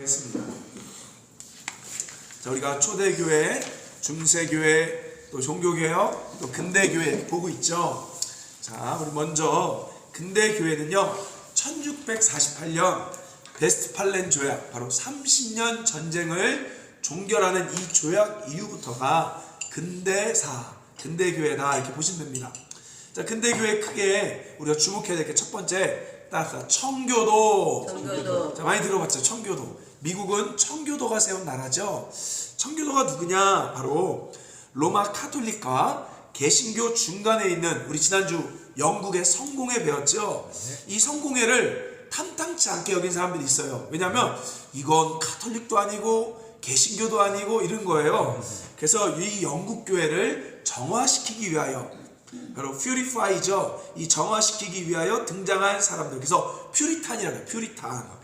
하겠습니다. 자, 우리가 초대교회, 중세교회, 또 종교개혁, 또 근대교회 보고 있죠. 자, 우리 먼저 근대교회는요 1648년 베스트팔렌 조약, 바로 30년 전쟁을 종결하는 이 조약 이후부터가 근대교회다 이렇게 보시면 됩니다. 자, 근대교회 크게 우리가 주목해야 될 게 첫 번째, 따라서 청교도. 자, 많이 들어봤죠? 청교도. 미국은 청교도가 세운 나라죠. 청교도가 누구냐? 바로 로마 카톨릭과 개신교 중간에 있는, 우리 지난주 영국의 성공회 배웠죠. 이 성공회를 탐탁치 않게 여긴 사람들이 있어요. 왜냐하면 이건 카톨릭도 아니고 개신교도 아니고 이런 거예요. 그래서 이 영국 교회를 정화시키기 위하여, 바로 퓨리파이죠. 이 정화시키기 위하여 등장한 사람들. 그래서 퓨리탄이라고 해요. 퓨리탄.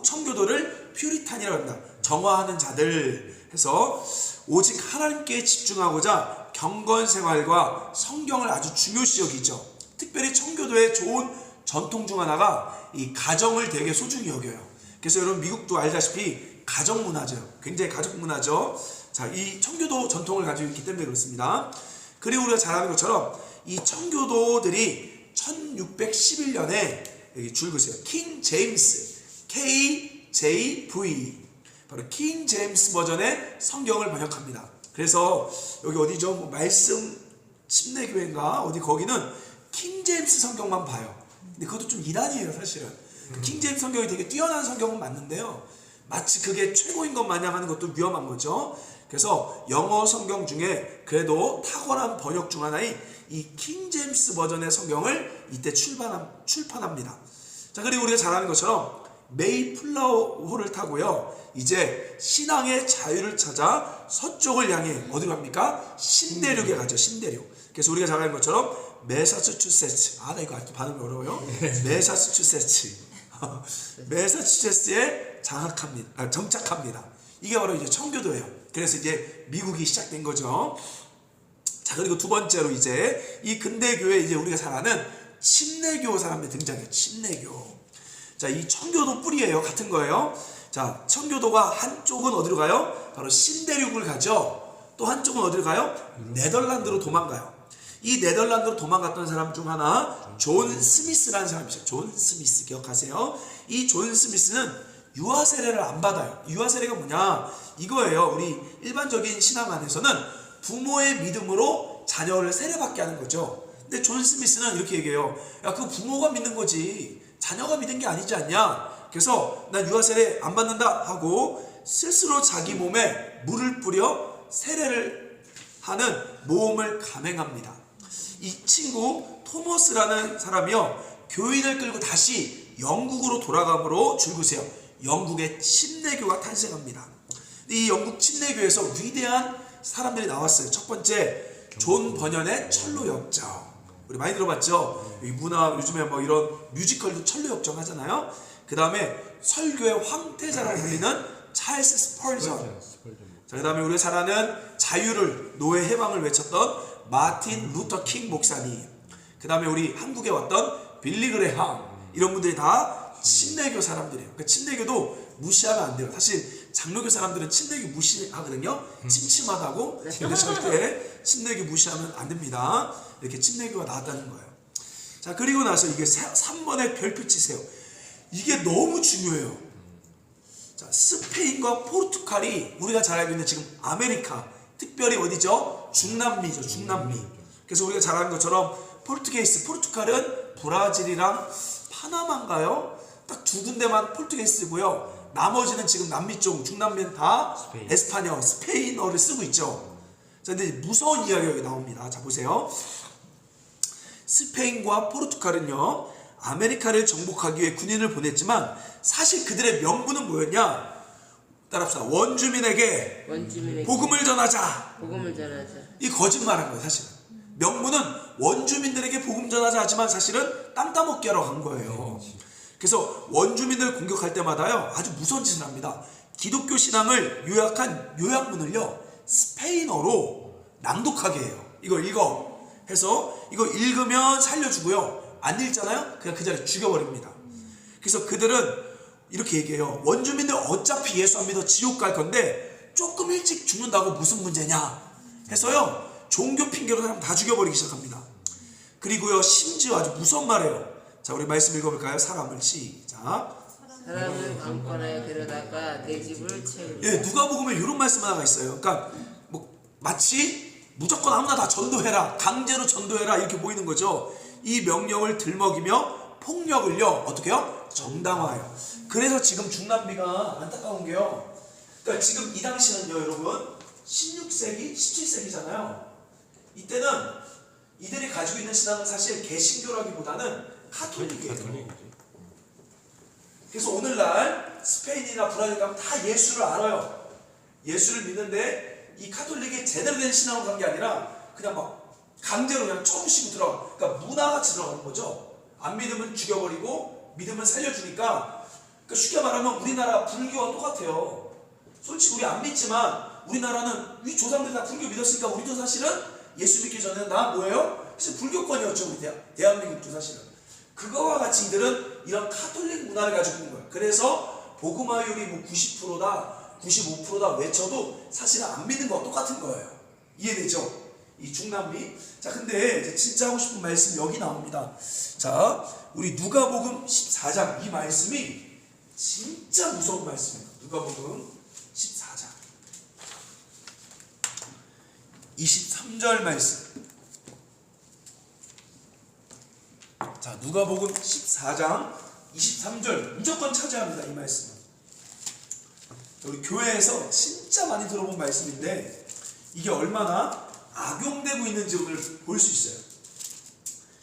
청교도를 퓨리탄이라고 합니다. 정화하는 자들 해서 오직 하나님께 집중하고자 경건 생활과 성경을 아주 중요시 여기죠. 특별히 청교도의 좋은 전통 중 하나가 이 가정을 되게 소중히 여겨요. 그래서 여러분 미국도 알다시피 가정 문화죠. 굉장히 가족 문화죠. 자, 이 청교도 전통을 가지고 있기 때문에 그렇습니다. 그리고 우리가 잘 아는 것처럼 이 청교도들이 1611년에 여기 줄 보세요. 킹 제임스 KJV, 바로 킹 제임스 버전의 성경을 번역합니다. 그래서 여기 어디죠? 뭐 말씀 침례교회인가 어디, 거기는 킹 제임스 성경만 봐요. 근데 그것도 좀 이단이에요 사실은. 킹 제임스 성경이 되게 뛰어난 성경은 맞는데요, 마치 그게 최고인 것 마냥 하는 것도 위험한 거죠. 그래서 영어 성경 중에 그래도 탁월한 번역 중 하나인 이 킹 제임스 버전의 성경을 이때 출판합니다. 자, 그리고 우리가 잘 아는 것처럼 메이플라워호를 타고요, 이제 신앙의 자유를 찾아 서쪽을 향해 어디로 갑니까? 신대륙에 가죠. 신대륙. 그래서 우리가 잘 아는 것처럼 매사추세츠, 나 이거 아직도 발음이 어려워요. 매사추세츠에 정착합니다. 이게 바로 이제 청교도예요. 그래서 이제 미국이 시작된 거죠. 자, 그리고 두 번째로 이제 이 근대교회, 이제 우리가 잘 아는 침례교 사람들이 등장해요. 침례교. 자, 이 청교도 뿌리예요. 같은 거예요. 자, 청교도가 한쪽은 어디로 가요? 바로 신대륙을 가죠. 또 한쪽은 어디로 가요? 네덜란드로 도망가요. 이 네덜란드로 도망갔던 사람 중 하나, 존 스미스라는 사람이죠. 존 스미스 기억하세요? 이 존 스미스는 유아 세례를 안 받아요. 유아 세례가 뭐냐? 이거예요. 우리 일반적인 신앙 안에서는 부모의 믿음으로 자녀를 세례받게 하는 거죠. 근데 존 스미스는 이렇게 얘기해요. 야, 그 부모가 믿는 거지 자녀가 믿은 게 아니지 않냐? 그래서 난 유아 세례 안 받는다 하고 스스로 자기 몸에 물을 뿌려 세례를 하는 모험을 감행합니다. 이 친구 토머스라는 사람이요, 교인을 끌고 다시 영국으로 돌아가므로 줄구세요. 영국의 침례교가 탄생합니다. 이 영국 침례교에서 위대한 사람들이 나왔어요. 첫 번째, 존 버년의 철로역정. 우리 많이 들어봤죠? 이 문화, 요즘에 뭐 이런 뮤지컬도 철로역정 하잖아요. 그 다음에 설교의 황태자라고 불리는 찰스 스펄전. 자, 그 다음에 우리가 잘 아는 자유를, 노예 해방을 외쳤던 마틴 루터 킹 목사님. 그 다음에 우리 한국에 왔던 빌리 그레함. 이런 분들이 다 침례교 사람들이에요. 그러니까 침례교도 무시하면 안 돼요. 사실 장로교 사람들은 침례교 무시하거든요. 침침하다고. 근데 절대 침례교 무시하면 안 됩니다. 이렇게 침례교가 나왔다는 거예요. 자, 그리고 나서 이게 3번의 별표 치세요. 이게 너무 중요해요. 자, 스페인과 포르투갈이 우리가 잘 알고 있는 지금 아메리카, 특별히 어디죠? 중남미죠. 중남미. 그래서 우리가 잘 아는 것처럼 포르투갈은 브라질이랑 파나마인가요? 딱 두 군데만 포르투게이스고요. 나머지는 지금 남미 쪽, 중남미는 다 에스파뇰, 스페인어를 쓰고 있죠. 자, 근데 무서운 이야기가 여기 나옵니다. 자, 보세요. 스페인과 포르투갈은요, 아메리카를 정복하기 위해 군인을 보냈지만 사실 그들의 명분은 뭐였냐? 따라합시다. 원주민에게 복음을 전하자. 이 거짓말한 거예요, 사실은. 명분은 원주민들에게 복음 전하자 하지만 사실은 땅 따먹기 하러 간 거예요. 그래서 원주민들을 공격할 때마다요, 아주 무서운 짓을 합니다. 기독교 신앙을 요약한 요약문을요, 스페인어로 낭독하게 해요. 이거 읽어 해서 이거 읽으면 살려주고요, 안 읽잖아요? 그냥 그 자리에 죽여버립니다. 그래서 그들은 이렇게 얘기해요. 원주민들 어차피 예수 안 믿어 지옥 갈 건데 조금 일찍 죽는다고 무슨 문제냐 해서요, 종교 핑계로 사람 다 죽여버리기 시작합니다. 그리고요, 심지어 아주 무서운 말이에요. 자, 우리 말씀 읽어볼까요? 사람을 시작. 사람을 강권하여 데려다가 내 집을 채우리라. 예, 누가복음에 이런 말씀 하나가 있어요. 그러니까 뭐 마치 무조건 아무나 다 전도해라, 강제로 전도해라 이렇게 보이는 거죠. 이 명령을 들먹이며 폭력을요 어떻게요? 정당화해요. 그래서 지금 중남미가 안타까운 게요. 그러니까 지금 이 당시는요, 여러분 16세기, 17세기잖아요. 이때는 이들이 가지고 있는 신앙은 사실 개신교라기보다는 카톨릭이에요. 그래서 오늘날 스페인이나 브라질 가면 다 예수를 알아요. 예수를 믿는데 이 카톨릭이 제대로 된 신앙으로 간 게 아니라 그냥 막 강제로 그냥 조금씩 들어가. 그러니까 문화같이 들어가는 거죠. 안 믿으면 죽여버리고 믿으면 살려주니까. 그러니까 쉽게 말하면 우리나라 불교와 똑같아요. 솔직히 우리 안 믿지만 우리나라는 우리 조상들이 다 불교 믿었으니까 우리도 사실은 예수 믿기 전에는 나 뭐예요? 사실 불교권이었죠. 우리 대한민국도 사실은. 그거와 같이 이들은 이런 카톨릭 문화를 가지고 있는 거예요. 그래서 복음화율이 뭐 90%다 95%다 외쳐도 사실은 안 믿는 거와 똑같은 거예요. 이해되죠? 이 중남미. 자, 근데 이제 진짜 하고 싶은 말씀 여기 나옵니다. 자, 우리 누가복음 14장 이 말씀이 진짜 무서운 말씀입니다. 누가복음 14장 23절 말씀. 자, 누가복음 14장 23절 무조건 찾아야 합니다. 이 말씀은 우리 교회에서 진짜 많이 들어본 말씀인데 이게 얼마나 악용되고 있는지 오늘 볼 수 있어요.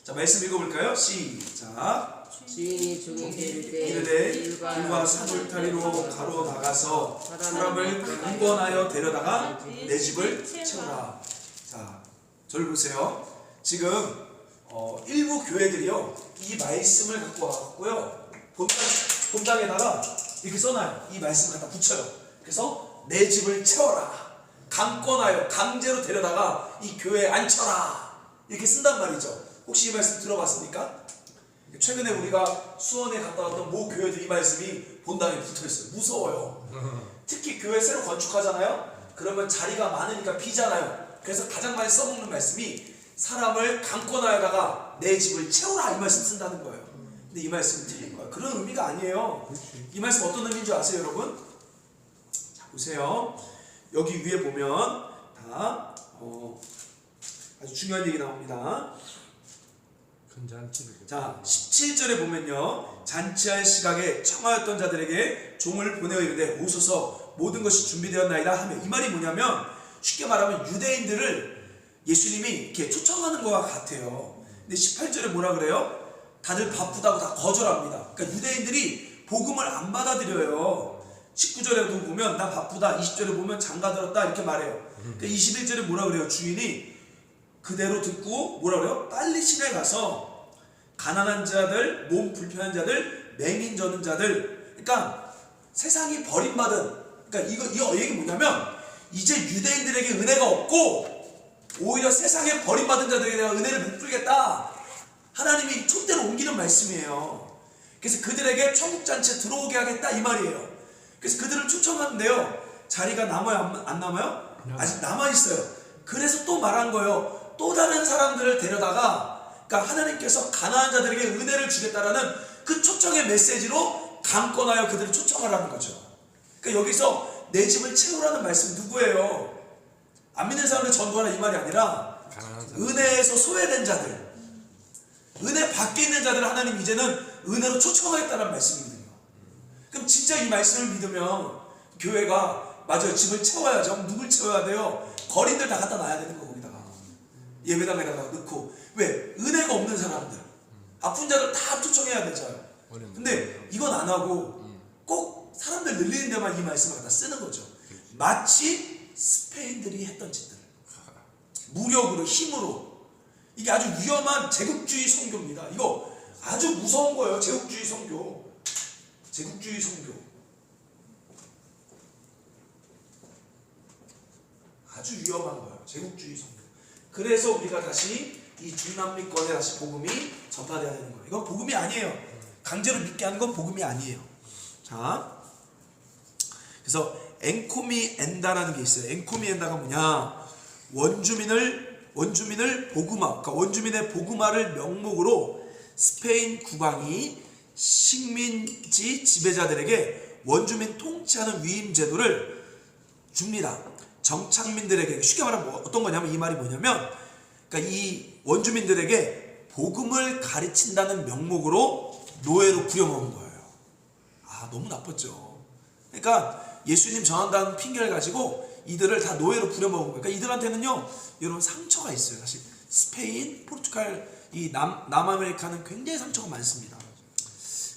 자, 말씀 읽어볼까요? 시작. 주인이 종에게 이르되 길과 산울타리로 가로 나가서 사람을 강권하여 데려다가 내 집을 채우라. 자, 저를 보세요. 지금 일부 교회들이요 이 말씀을 갖고 와갖고요 본당에다가 이렇게 써놔요. 이 말씀을 갖다 붙여요. 그래서 내 집을 채워라, 강권하여 강제로 데려다가 이 교회에 앉혀라 이렇게 쓴단 말이죠. 혹시 이 말씀 들어봤습니까? 최근에 우리가 수원에 갔다 왔던 모 교회들 이 말씀이 본당에 붙어있어요. 무서워요. 특히 교회 새로 건축하잖아요. 그러면 자리가 많으니까 비잖아요. 그래서 가장 많이 써먹는 말씀이 사람을 강권하여다가 내 집을 채우라 이 말씀 쓴다는 거예요. 근데 이 말씀은 틀린 거예요. 그런 의미가 아니에요. 이 말씀 어떤 의미인 줄 아세요, 여러분? 자, 보세요. 여기 위에 보면 다 아주 중요한 얘기 나옵니다. 자, 17절에 보면요, 잔치할 시각에 청하였던 자들에게 종을 보내어 이르되 오소서 모든 것이 준비되었나이다 하며, 이 말이 뭐냐면 쉽게 말하면 유대인들을 예수님이 이렇게 초청하는 것과 같아요. 근데 18절에 뭐라 그래요? 다들 바쁘다고 다 거절합니다. 그러니까 유대인들이 복음을 안 받아들여요. 19절에도 보면 나 바쁘다, 20절에 보면 장가 들었다 이렇게 말해요. 그러니까 21절에 뭐라 그래요? 주인이 그대로 듣고 뭐라 그래요? 빨리 시내에 가서 가난한 자들, 몸 불편한 자들, 맹인 젖은 자들, 그러니까 세상이 버림받은, 그러니까 이거 얘기 뭐냐면 이제 유대인들에게 은혜가 없고 오히려 세상에 버림받은 자들에게 내가 은혜를 베풀겠다. 하나님이 촛대로 옮기는 말씀이에요. 그래서 그들에게 천국잔치에 들어오게 하겠다 이 말이에요. 그래서 그들을 초청하는데요, 자리가 남아요 안 남아요? 아직 남아있어요. 그래서 또 말한 거예요. 또 다른 사람들을 데려다가, 그러니까 하나님께서 가난한 자들에게 은혜를 주겠다라는 그 초청의 메시지로 강권하여 그들을 초청하라는 거죠. 그러니까 여기서 내 집을 채우라는 말씀 누구예요? 안 믿는 사람들 전도하라 이 말이 아니라 은혜에서 소외된 자들, 은혜 밖에 있는 자들을 하나님 이제는 은혜로 초청하겠다는 말씀이거든요. 그럼 진짜 이 말씀을 믿으면 교회가 맞아요, 집을 채워야죠. 누굴 채워야 돼요? 거린들 다 갖다 놔야 되는 거, 거기다가 예배당에다가 넣고. 왜? 은혜가 없는 사람들, 아픈 자들 다 초청해야 되잖아요. 근데 이건 안 하고 꼭 사람들 늘리는 데만 이 말씀을 갖다 쓰는 거죠. 마치 스페인들이 했던 짓들, 무력으로, 힘으로. 이게 아주 위험한 제국주의 선교입니다. 이거 아주 무서운 거예요. 제국주의 선교. 제국주의 선교 아주 위험한 거예요. 제국주의 선교. 그래서 우리가 다시 이 중남미권에 다시 복음이 전파되어야 되는 거예요. 이건 복음이 아니에요. 강제로 믿게 하는 건 복음이 아니에요. 자, 그래서 엔코미엔다라는 게 있어요. 엔코미엔다가 뭐냐? 원주민을 복음화, 그러니까 원주민의 복음화를 명목으로 스페인 국왕이 식민지 지배자들에게 원주민 통치하는 위임 제도를 줍니다. 정착민들에게. 쉽게 말하면 어떤 거냐면, 이 말이 뭐냐면, 그러니까 이 원주민들에게 복음을 가르친다는 명목으로 노예로 부려먹은 거예요. 아, 너무 나빴죠. 그러니까 예수님 전한다는 핑계를 가지고 이들을 다 노예로 부려먹은 거예요. 그러니까 이들한테는요, 여러분 상처가 있어요. 사실 스페인, 포르투갈, 이 남아메리카는 굉장히 상처가 많습니다.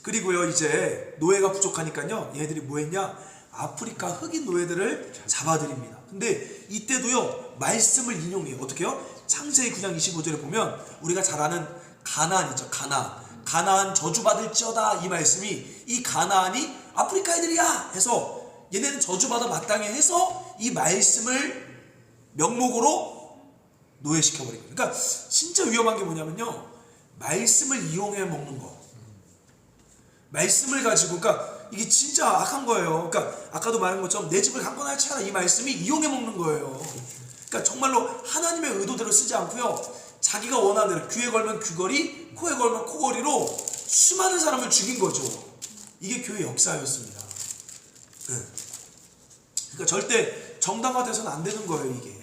그리고요, 이제 노예가 부족하니까요, 얘네들이 뭐 했냐? 아프리카 흑인 노예들을 잡아들입니다. 근데 이때도요, 말씀을 인용해요. 어떻게 해요? 창세기 9장 25절에 보면 우리가 잘 아는 가나안이죠. 가나안 저주받을지어다, 이 말씀이, 이 가나안이 아프리카 애들이야 해서 얘네는 저주받아 마땅해 해서 이 말씀을 명목으로 노예시켜버린 거예요. 그러니까 진짜 위험한 게 뭐냐면요, 말씀을 이용해 먹는 거. 말씀을 가지고, 그러니까 이게 진짜 악한 거예요. 그러니까 아까도 말한 것처럼 내 집을 강권할 차라, 이 말씀이 이용해 먹는 거예요. 그러니까 정말로 하나님의 의도대로 쓰지 않고요, 자기가 원하는 대로, 귀에 걸면 귀걸이, 코에 걸면 코걸이로 수많은 사람을 죽인 거죠. 이게 교회 역사였습니다. 네. 그러니까 절대 정당화돼서는 안 되는 거예요, 이게.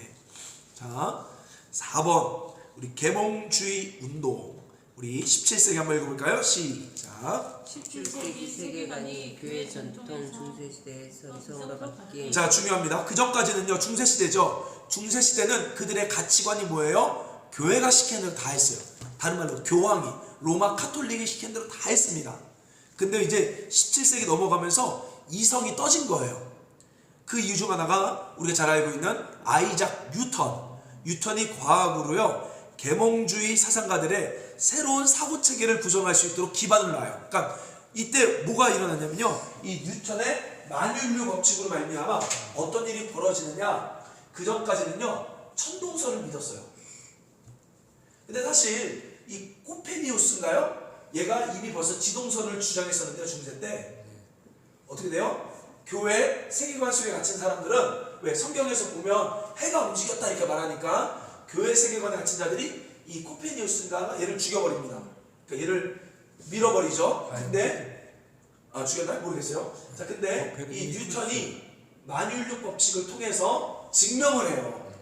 자, 4번 우리 계몽주의 운동. 우리 17세기 한번 읽어볼까요? 시작. 17세기 세계관이 교회 전통 중세시대의 전성으로 바뀐. 자, 중요합니다. 그 전까지는요, 중세시대죠. 중세시대는 그들의 가치관이 뭐예요? 교회가 시키는 대로 다 했어요. 다른 말로 교황이, 로마 카톨릭이 시키는 대로 다 했습니다. 근데 이제 17세기 넘어가면서 이성이 떠진 거예요. 그 이유 중 하나가 우리가 잘 알고 있는 아이작 뉴턴이 과학으로요, 계몽주의 사상가들의 새로운 사고체계를 구성할 수 있도록 기반을 놔요. 그러니까 이때 뭐가 일어났냐면요, 이 뉴턴의 만윤류 법칙으로 말미암아 어떤 일이 벌어지느냐, 그 전까지는요, 천동설을 믿었어요. 근데 사실 이 코페니우스인가요? 얘가 이미 벌써 지동설을 주장했었는데요, 중세 때. 어떻게 돼요? 교회 세계관 속에 갇힌 사람들은, 왜 성경에서 보면 해가 움직였다 이렇게 말하니까 교회 세계관에 갇힌 자들이 이 코페니우스인가 얘를 죽여버립니다. 그러니까 얘를 밀어버리죠. 근데 죽였나? 모르겠어요. 자, 근데 이 뉴턴이 만윤력 법칙을 통해서 증명을 해요.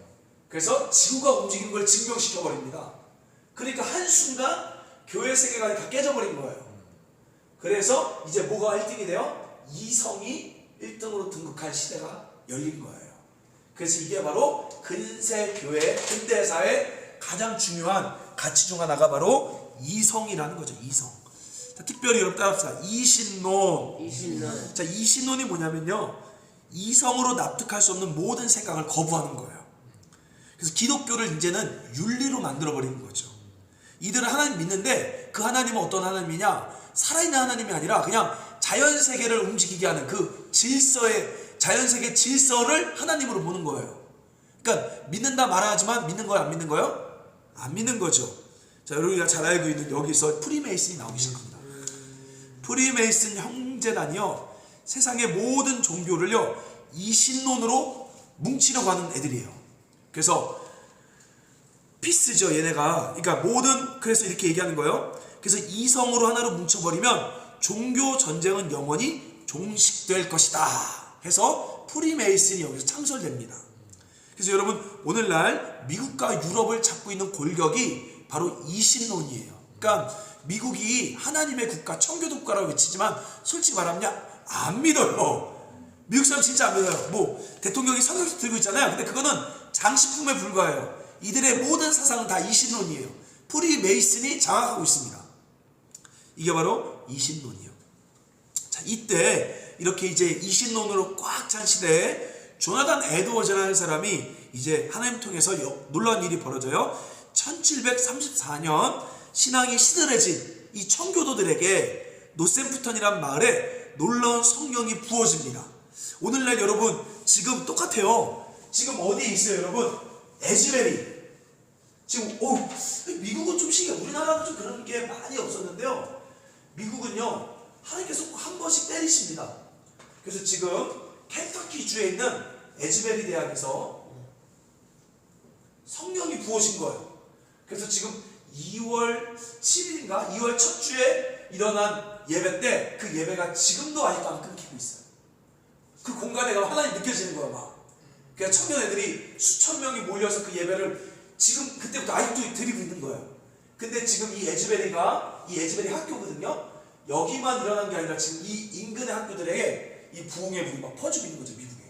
그래서 지구가 움직이는 걸 증명시켜버립니다. 그러니까 한순간 교회 세계관이 다 깨져버린 거예요. 그래서 이제 뭐가 1등이 돼요? 이성이 1등으로 등극한 시대가 열린 거예요. 그래서 이게 바로 근세교회, 근대사의 가장 중요한 가치 중 하나가 바로 이성이라는 거죠. 이성. 자, 특별히 여러분 따라합시다. 이신론. 자, 이신론이 뭐냐면요, 이성으로 납득할 수 없는 모든 생각을 거부하는 거예요. 그래서 기독교를 이제는 윤리로 만들어버리는 거죠. 이들은 하나님 믿는데 그 하나님은 어떤 하나님이냐, 살아있는 하나님이 아니라 그냥 자연세계를 움직이게 하는 그 자연세계 질서를 하나님으로 보는 거예요. 그러니까 믿는다 말하지만 믿는 거예요, 안 믿는 거예요? 안 믿는 거죠. 자, 여러분이 잘 알고 있는 여기서 프리메이슨이 나오기 시작합니다. 프리메이슨 형제단이요, 세상의 모든 종교를요, 이신론으로 뭉치려고 하는 애들이에요. 그래서 피스죠, 얘네가. 그러니까 그래서 이렇게 얘기하는 거예요. 그래서 이성으로 하나로 뭉쳐버리면 종교 전쟁은 영원히 종식될 것이다 해서 프리메이슨이 여기서 창설됩니다. 그래서 여러분, 오늘날 미국과 유럽을 잡고 있는 골격이 바로 이신론이에요. 그러니까 미국이 하나님의 국가, 청교도 국가라고 외치지만 솔직히 말하면 안 믿어요. 미국 사람 진짜 안 믿어요. 뭐 대통령이 성경책 들고 있잖아요. 근데 그거는 장식품에 불과해요. 이들의 모든 사상은 다 이신론이에요. 프리메이슨이 장악하고 있습니다. 이게 바로 이신론이요. 자, 이때 이렇게 이제 이신론으로 꽉 찬 시대에 조나단 에드워즈라는 사람이 이제 하나님 통해서 놀라운 일이 벌어져요. 1734년 신앙이 시들해진 이 청교도들에게 노샘프턴이란 마을에 놀라운 성령이 부어집니다. 오늘날 여러분 지금 똑같아요. 지금 어디에 있어요, 여러분? 에즈베리. 지금 미국은 좀 신기해요. 우리나라는 좀 그런 게 많이 없었는데요. 미국은요, 하나님께서 꼭 한 번씩 때리십니다. 그래서 지금 켄터키 주에 있는 에즈베리 대학에서 성령이 부어진 거예요. 그래서 지금 2월 7일인가 2월 첫 주에 일어난 예배 때 그 예배가 지금도 아직도 안 끊기고 있어요. 그 공간에 가면 하나님 느껴지는 거야 막. 그러니까 청년 애들이 수천 명이 몰려서 그 예배를 지금 그때부터 아직도 드리고 있는 거예요. 근데 지금 이 에즈베리 학교거든요. 여기만 일어난 게 아니라 지금 이 인근의 학교들에게 이 부흥의 불이 막 퍼지고 있는 거죠, 미국에.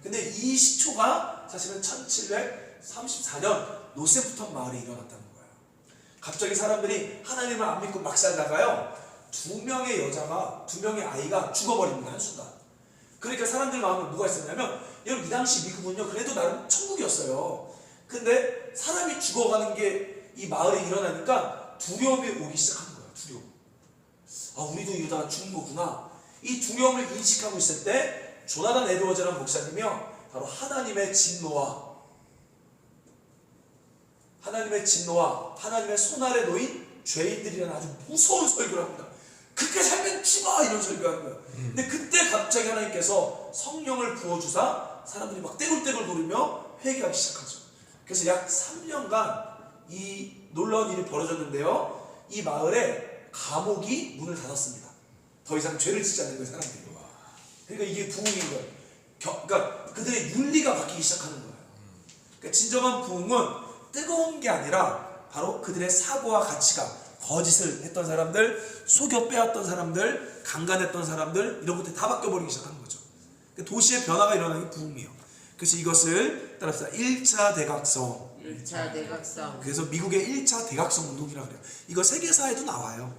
근데 이 시초가 사실은 1734년 노세프턴 마을에 일어났다는 거예요. 갑자기 사람들이 하나님을 안 믿고 막 살다가요, 두 명의 아이가 죽어버립니다, 한순간. 그러니까 사람들 마음에 뭐가 있었냐면, 여러분 이 당시 미국은요 그래도 나름 천국이었어요. 근데 사람이 죽어가는 게 이 마을에 일어나니까 두려움이 오기 시작하는 거예요. 두려움. 아, 우리도 이러다가 죽는 거구나. 이 두려움을 인식하고 있을 때 조나단 에드워즈라는 목사님이요, 바로 하나님의 진노와 하나님의 손 아래 놓인 죄인들이라는 아주 무서운 설교를 합니다. 그렇게 살면 죽어! 이런 설교하는 거예요. 근데 그때 갑자기 하나님께서 성령을 부어주사 사람들이 막 떼굴떼굴 노리며 회개하기 시작하죠. 그래서 약 3년간 이 놀라운 일이 벌어졌는데요, 이 마을에 감옥이 문을 닫았습니다. 더 이상 죄를 짓지 않는 거예요, 사람들이. 그러니까 이게 부흥인 거예요. 그러니까 그들의 윤리가 바뀌기 시작하는 거예요. 그러니까 진정한 부흥은 뜨거운 게 아니라 바로 그들의 사고와 가치가, 거짓을 했던 사람들, 속여 빼앗던 사람들, 강간했던 사람들, 이런 것들이 다 바뀌어버리기 시작하는 거죠. 그러니까 도시의 변화가 일어나는 게 부흥이에요. 그래서 이것을 따라합시다. 1차 대각성. 1차 대각성. 그래서 미국의 1차 대각성 운동이라고 그래요. 이거 세계사에도 나와요.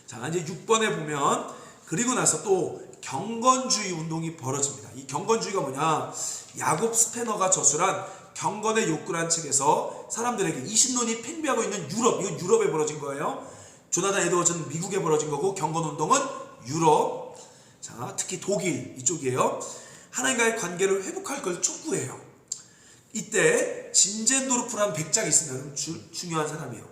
자, 이제 6번에 보면, 그리고 나서 또 경건주의 운동이 벌어집니다. 이 경건주의가 뭐냐? 야곱 스페너가 저술한 경건의 욕구란 책에서 사람들에게 이신론이 팽배하고 있는 유럽, 이건 유럽에 벌어진 거예요. 조나단 에드워즈는 미국에 벌어진 거고, 경건운동은 유럽, 자, 특히 독일 이쪽이에요. 하나님과의 관계를 회복할 걸 촉구해요. 이때 진젠도르프라는 백작이 있습니다. 중요한 사람이에요.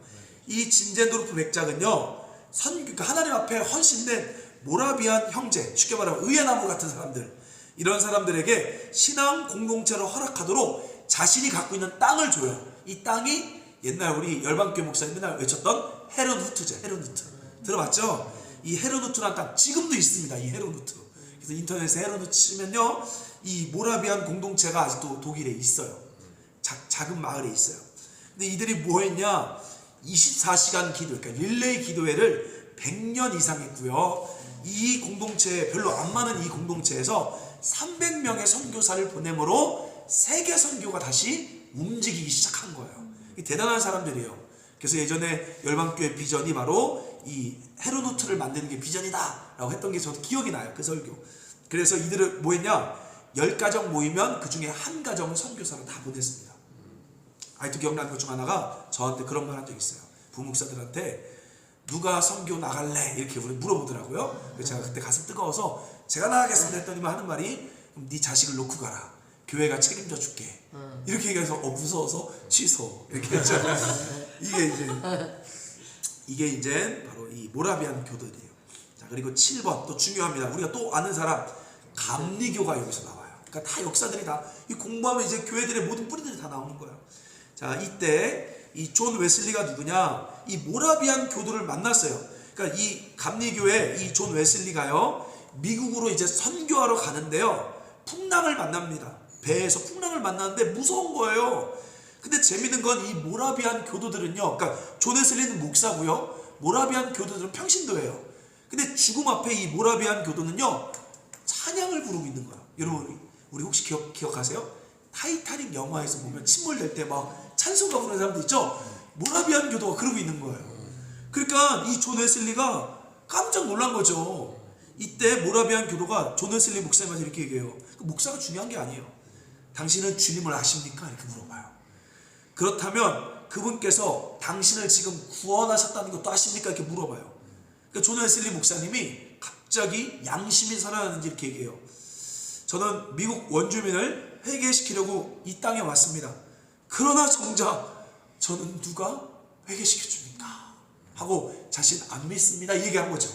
이 진젠도르프 백작은요, 그러니까 하나님 앞에 헌신된 모라비안 형제, 쉽게 말하면 의외나무 같은 사람들, 이런 사람들에게 신앙 공동체를 허락하도록 자신이 갖고 있는 땅을 줘요. 이 땅이 옛날 우리 열방교회 목사님 맨날 외쳤던 헤르누트죠. 헤르누트 들어봤죠? 이 헤르누트라는 땅 지금도 있습니다. 이 헤르누트. 그래서 인터넷에 헤르누트 치면요, 이 모라비안 공동체가 아직도 독일에 있어요. 작은 마을에 있어요. 근데 이들이 뭐 했냐? 24시간 기도, 그러니까 릴레이 기도회를 100년 이상 했고요. 이 공동체, 별로 안 많은 이 공동체에서 300명의 선교사를 보내므로 세계 선교가 다시 움직이기 시작한 거예요. 대단한 사람들이에요. 그래서 예전에 열방교회 비전이 바로 이 헤르누트를 만드는 게 비전이다 라고 했던 게 저도 기억이 나요. 그 설교. 그래서 이들을 뭐 했냐? 10가정 모이면 그 중에 한 가정을 선교사로 다 보냈습니다. 아직도 기억나는 것 중 하나가, 저한테 그런 말 한 적 있어요. 부목사들한테 누가 선교 나갈래? 이렇게 물어보더라고요. 그래서 제가 그때 가슴 뜨거워서 제가 나가겠습니다 했더니만 하는 말이, 그럼 네 자식을 놓고 가라. 교회가 책임져 줄게. 이렇게 얘기해서 무서워서 취소. 이렇게 했죠. 이게 이제 바로 이 모라비안 교도들이에요. 자, 그리고 7번 또 중요합니다. 우리가 또 아는 사람, 감리교가 여기서 나와요. 그러니까 다 역사들이 다, 이 공부하면 이제 교회들의 모든 뿌리들이 다 나오는 거예요. 자, 이때 이 존 웨슬리가 누구냐? 이 모라비안 교도를 만났어요. 그러니까 이 감리교회 이 존 웨슬리가요, 미국으로 이제 선교하러 가는데요, 풍랑을 만납니다. 배에서 풍랑을 만나는데 무서운 거예요. 근데 재밌는 건 이 모라비안 교도들은요, 그러니까 존 웨슬리는 목사고요, 모라비안 교도들은 평신도예요. 근데 죽음 앞에 이 모라비안 교도는요, 찬양을 부르고 있는 거야. 여러분, 우리 혹시 기억하세요? 타이타닉 영화에서 보면 침몰될 때 막 찬송가 부르는 사람들 있죠? 모라비안 교도가 그러고 있는 거예요. 그러니까 이 존 웨슬리가 깜짝 놀란 거죠. 이때 모라비안 교도가 존 웨슬리 목사님한테 이렇게 얘기해요. 목사가 중요한 게 아니에요. 당신은 주님을 아십니까? 이렇게 물어봐요. 그렇다면 그분께서 당신을 지금 구원하셨다는 것도 아십니까? 이렇게 물어봐요. 그러니까 존 웨슬리 목사님이 갑자기 양심이 살아나는지 이렇게 얘기해요. 저는 미국 원주민을 회개시키려고 이 땅에 왔습니다. 그러나 정작 저는 누가 회개시켜줍니까? 하고 자신 안 믿습니다. 이 얘기한 거죠.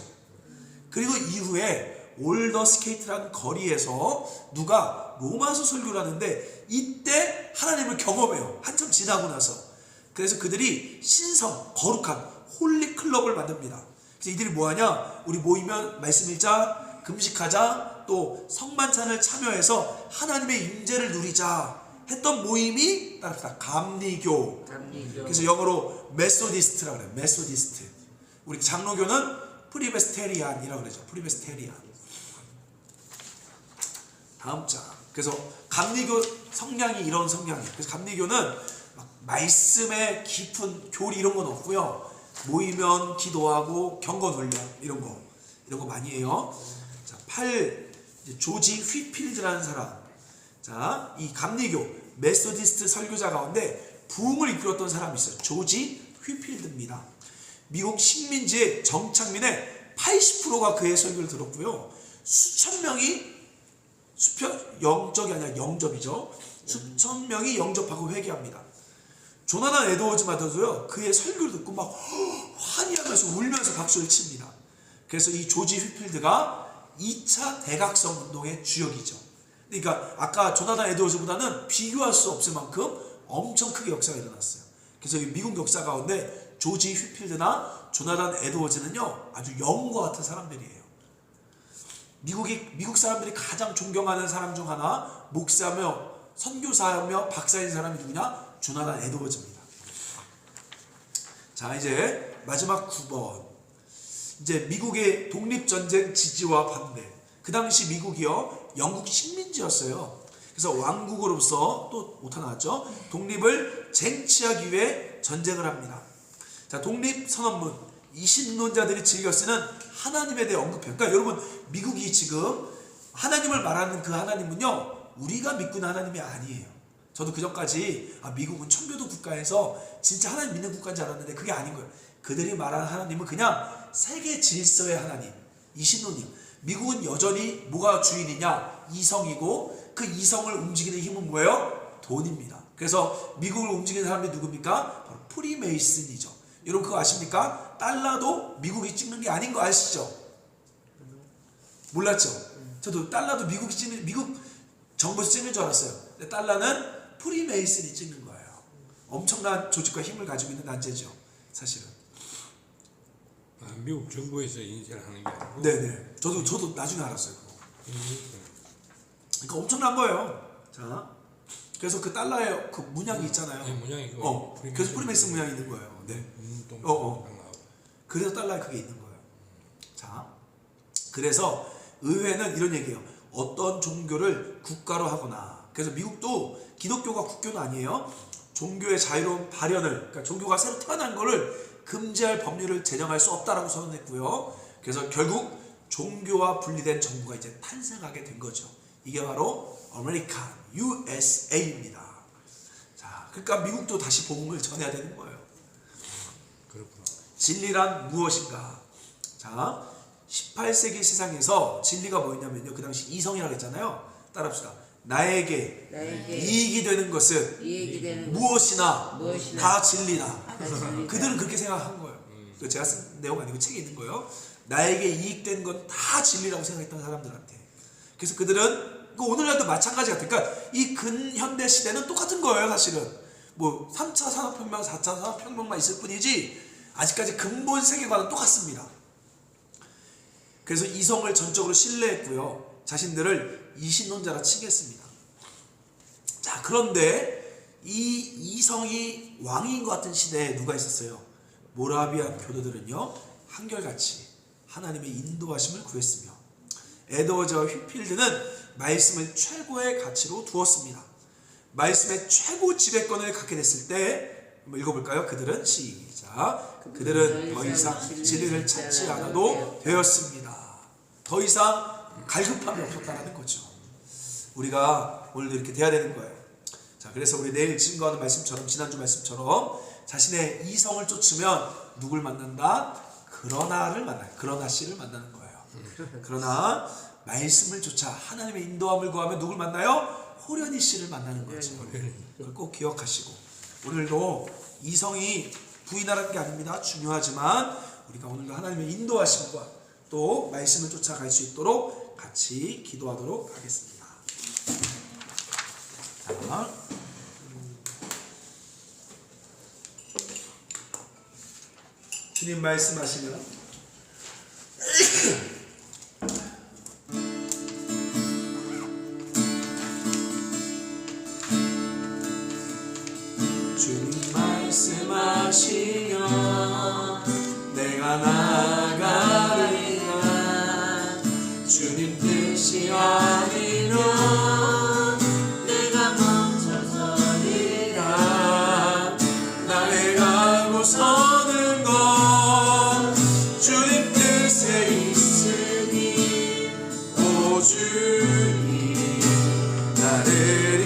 그리고 이후에 올더 스케이트라는 거리에서 누가 로마서 설교를 하는데 이때 하나님을 경험해요. 한참 지나고 나서. 그래서 그들이 신성, 거룩한 홀리 클럽을 만듭니다. 그래서 이들이 뭐하냐? 우리 모이면 말씀 읽자, 금식하자, 또 성만찬을 참여해서 하나님의 임재를 누리자 했던 모임이 따라서 감리교. 그래서 영어로 메소디스트라고 그래요. 메소디스트. 우리 장로교는 프리베스테리안이라고 그러죠. 프리베스테리안. 다음 장. 그래서 감리교 성향이 이런 성향이에요. 그래서 감리교는 막 말씀의 깊은 교리 이런 건 없고요. 모이면 기도하고 경건 훈련 이런 거 많이 해요. 자, 조지 휘필드라는 사람. 자, 이 감리교 메소디스트 설교자 가운데 부흥을 이끌었던 사람이 있어요. 조지 휘필드입니다. 미국 식민지의 정착민의 80%가 그의 설교를 들었고요. 수천 명이 영적이 아니라 영접이죠. 수천 명이 영접하고 회개합니다. 조나단 에드워즈마저도요 그의 설교를 듣고 막 환희하면서 울면서 박수를 칩니다. 그래서 이 조지 휘필드가 2차 대각성 운동의 주역이죠. 그러니까 아까 조나단 에드워즈보다는 비교할 수 없을 만큼 엄청 크게 역사가 일어났어요. 그래서 미국 역사 가운데 조지 휘필드나 조나단 에드워즈는요 아주 영웅과 같은 사람들이에요. 미국 사람들이 가장 존경하는 사람 중 하나, 목사며 선교사며 박사인 사람이 누구냐? 조나단 에드워즈입니다. 자, 이제 마지막 9번. 이제 미국의 독립전쟁 지지와 반대. 그 당시 미국이요 영국 식민지였어요. 그래서 왕국으로서 또 오타 나왔죠. 독립을 쟁취하기 위해 전쟁을 합니다. 자, 독립선언문. 이신론자들이 즐겨 쓰는 하나님에 대해 언급해요. 그러니까 여러분 미국이 지금 하나님을 말하는 그 하나님은요 우리가 믿고 있는 하나님이 아니에요. 저도 그전까지 미국은 청교도 국가에서 진짜 하나님 믿는 국가인 줄 알았는데 그게 아닌 거예요. 그들이 말하는 하나님은 그냥 세계 질서의 하나님, 이신론이에요. 미국은 여전히 뭐가 주인이냐? 이성이고 그 이성을 움직이는 힘은 뭐예요? 돈입니다. 그래서 미국을 움직이는 사람들이 누굽니까? 바로 프리메이슨이죠. 여러분 그거 아십니까? 달러도 미국이 찍는 게 아닌 거 아시죠? 몰랐죠? 저도 달러도 미국 정부에서 찍는 줄 알았어요. 근데 달러는 프리메이슨이 찍는 거예요. 엄청난 조직과 힘을 가지고 있는 단체죠. 사실은. 미국 정부에서 인쇄를 하는 게 아니고? 네네. 저도 나중에 알았어요. 그거. 그러니까 엄청난 거예요. 자, 그래서 그 달러에 그 문양이 있잖아요. 네, 문양이 그래서 프리메이슨 문양이 있는 거예요. 네. 그래서 달러에 그게 있는 거예요. 자, 그래서 의회는 이런 얘기예요. 어떤 종교를 국가로 하거나. 그래서 미국도 기독교가 국교는 아니에요. 종교의 자유로운 발현을, 그러니까 종교가 새로 태어난 거를 금지할 법률을 제정할 수 없다라고 선언했고요. 그래서 결국 종교와 분리된 정부가 이제 탄생하게 된 거죠. 이게 바로 아메리칸 USA입니다. 자, 그러니까 미국도 다시 복음을 전해야 되는 거예요. 그렇구나. 진리란 무엇인가? 자, 18세기 세상에서 진리가 뭐였냐면요. 그 당시 이성이라고 했잖아요. 따라합시다. 나에게 이익이 되는 것은 무엇이나 다 진리다. 그들은 그렇게 생각한 거예요. 제가 쓴 내용 아니고 책에 있는 거예요. 나에게 이익된 건 다 진리라고 생각했던 사람들한테. 그래서 그들은 오늘날도 마찬가지 같아요. 그러니까 이 근현대 시대는 똑같은 거예요. 사실은 뭐 3차 산업혁명, 4차 산업혁명만 있을 뿐이지 아직까지 근본 세계관은 똑같습니다. 그래서 이성을 전적으로 신뢰했고요. 자신들을 이신론자라 칭했습니다. 자, 그런데 이 이성이 왕인 것 같은 시대에 누가 있었어요? 모라비안 교도들은요 한결같이 하나님의 인도하심을 구했으며 에드워즈와 휘필드는 말씀을 최고의 가치로 두었습니다. 말씀의 최고 지배권을 갖게 됐을 때 한번 읽어볼까요? 그들은 시작. 그들은 더 이상 진리를 찾지 않아도 되었습니다. 더 이상 갈급함이 없었다는 거죠. 우리가 오늘도 이렇게 돼야 되는 거예요. 자, 그래서 우리 내일 증거하는 말씀처럼 지난주 말씀처럼 자신의 이성을 쫓으면 누굴 만난다? 그러나를 만나요. 그러나 씨를 만나는 거예요. 그러나 말씀을 쫓아 하나님의 인도함을 구하면 누굴 만나요? 호련히 씨를 만나는 거죠. 그걸 꼭 기억하시고 오늘도 이성이 부인하라는 게 아닙니다. 중요하지만 우리가 오늘도 하나님의 인도하심과 또 말씀을 쫓아갈 수 있도록 같이 기도하도록 하겠습니다. 자, 주님 말씀하시면 주님 말씀하시면 내가 나가리라. 주님 뜻이 아니면 내가 멈춰서리라. 나의 가고 서는 것 주님 뜻에 있으니 오 주님 나를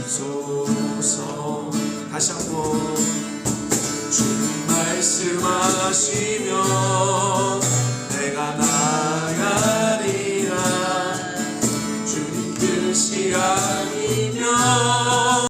이끌소서. 다시 한번 주님 말씀하시면 내가 나가리라. 주님 뜻이 아니면